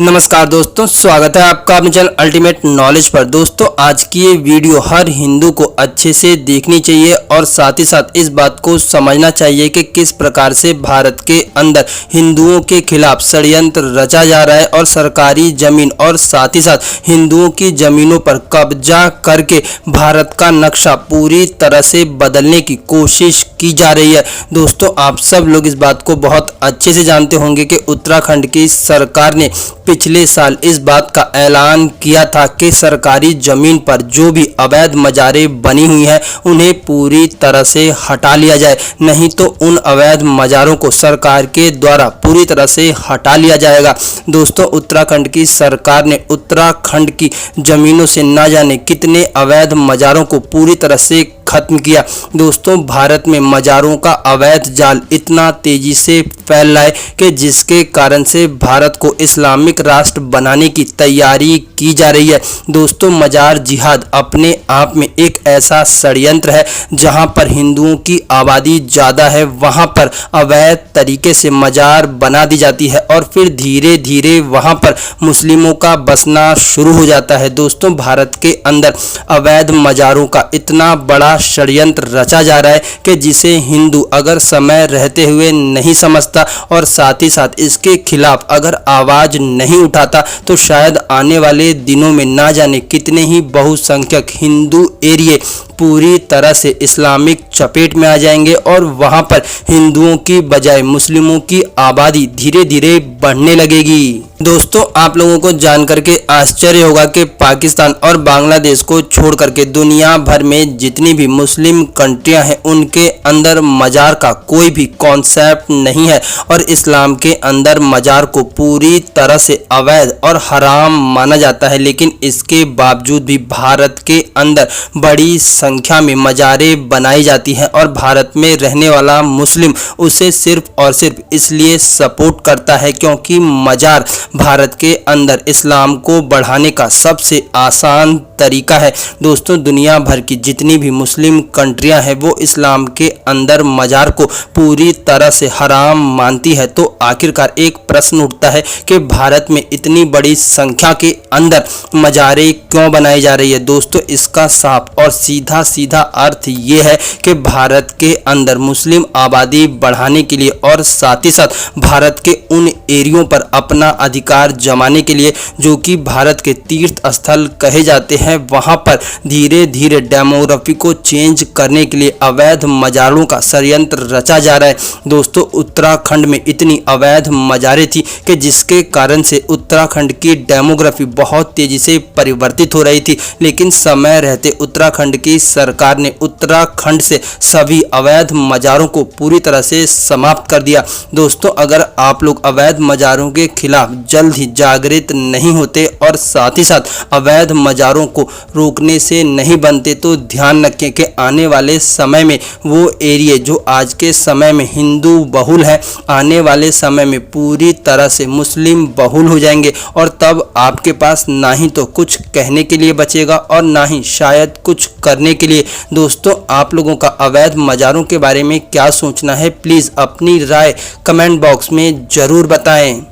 नमस्कार दोस्तों, स्वागत है आपका अपने चैनल अल्टीमेट नॉलेज पर। दोस्तों, आज की ये वीडियो हर हिंदू को अच्छे से देखनी चाहिए और साथ ही साथ इस बात को समझना चाहिए कि किस प्रकार से भारत के अंदर हिंदुओं के खिलाफ षड्यंत्र रचा जा रहा है और सरकारी जमीन और साथ ही साथ हिंदुओं की जमीनों पर कब्जा करके भारत का नक्शा पूरी तरह से बदलने की कोशिश की जा रही है। दोस्तों, आप सब लोग इस बात को बहुत अच्छे से जानते होंगे कि उत्तराखंड की सरकार ने पिछले साल इस बात का ऐलान किया था कि सरकारी जमीन पर जो भी अवैध मजारें बनी हुई हैं उन्हें पूरी तरह से हटा लिया जाए, नहीं तो उन अवैध मजारों को सरकार के द्वारा पूरी तरह से हटा लिया जाएगा। दोस्तों, उत्तराखंड की सरकार ने उत्तराखंड की जमीनों से न जाने कितने अवैध मजारों को पूरी तरह से खत्म किया। दोस्तों, भारत में मजारों का अवैध जाल इतना तेजी से फैल रहा है कि जिसके कारण से भारत को इस्लामिक राष्ट्र बनाने की तैयारी की जा रही है। दोस्तों, मजार जिहाद अपने आप में एक ऐसा षड्यंत्र है जहां पर हिंदुओं की आबादी ज़्यादा है, वहां पर अवैध तरीके से मजार बना दी जाती है और फिर धीरे धीरे वहां पर मुस्लिमों का बसना शुरू हो जाता है। दोस्तों, भारत के अंदर अवैध मजारों का इतना बड़ा षड्यंत्र रचा जा रहा है कि जिसे हिंदू अगर समय रहते हुए नहीं समझता और साथ ही साथ इसके खिलाफ अगर आवाज नहीं उठाता तो शायद आने वाले दिनों में ना जाने कितने ही बहुसंख्यक हिंदू एरिए पूरी तरह से इस्लामिक चपेट में आ जाएंगे और वहां पर हिंदुओं की बजाय मुस्लिमों की आबादी धीरे धीरे बढ़ने लगेगी। दोस्तों, आप लोगों को जानकर के आश्चर्य होगा कि पाकिस्तान और बांग्लादेश को छोड़ करके दुनिया भर में जितनी भी मुस्लिम कंट्रियां हैं उनके अंदर मजार का कोई भी कॉन्सेप्ट नहीं है और इस्लाम के अंदर मजार को पूरी तरह से अवैध और हराम माना जाता है। लेकिन इसके बावजूद भी भारत के अंदर बड़ी संख्या में मजारें बनाई जाती हैं और भारत में रहने वाला मुस्लिम उसे सिर्फ और सिर्फ इसलिए सपोर्ट करता है क्योंकि मजार भारत के अंदर इस्लाम को बढ़ाने का सबसे आसान तरीका है। दोस्तों, दुनिया भर की जितनी भी मुस्लिम कंट्रियां हैं वो इस्लाम के अंदर मजार को पूरी तरह से हराम मानती है। तो आखिरकार एक प्रश्न उठता है कि भारत में इतनी बड़ी संख्या के अंदर मजारें क्यों बनाई जा रही है। दोस्तों, इसका साफ और सीधा सीधा अर्थ ये है कि भारत के अंदर मुस्लिम आबादी बढ़ाने के लिए और साथ ही साथ भारत के उन एरियो पर अपना अधिकार जमाने के लिए जो कि भारत के तीर्थ स्थल कहे जाते हैं, वहां पर धीरे धीरे डेमोग्राफी को चेंज करने के लिए अवैध मजारों का षड्यंत्र रचा जा रहा है। दोस्तों, उत्तराखंड में इतनी अवैध मजारें थी कि जिसके कारण से उत्तराखंड की डेमोग्राफी बहुत तेजी से परिवर्तित हो रही थी, लेकिन समय रहते उत्तराखंड की सरकार ने उत्तराखंड से सभी अवैध मजारों को पूरी तरह से समाप्त कर दिया। दोस्तों, अगर आप लोग अवैध मजारों के खिलाफ जल्द ही जागृत नहीं होते और साथ ही साथ अवैध मजारों को रोकने से नहीं बनते तो ध्यान रखें कि आने वाले समय में वो एरिया जो आज के समय में हिंदू बहुल है आने वाले समय में पूरी तरह से मुस्लिम बहुल हो जाएंगे और तब आपके पास ना ही तो कुछ कहने के लिए बचेगा और ना ही शायद कुछ करने के लिए। दोस्तों, आप लोगों का अवैध मजारों के बारे में क्या सोचना है, प्लीज़ अपनी राय कमेंट बॉक्स में ज़रूर बताएं।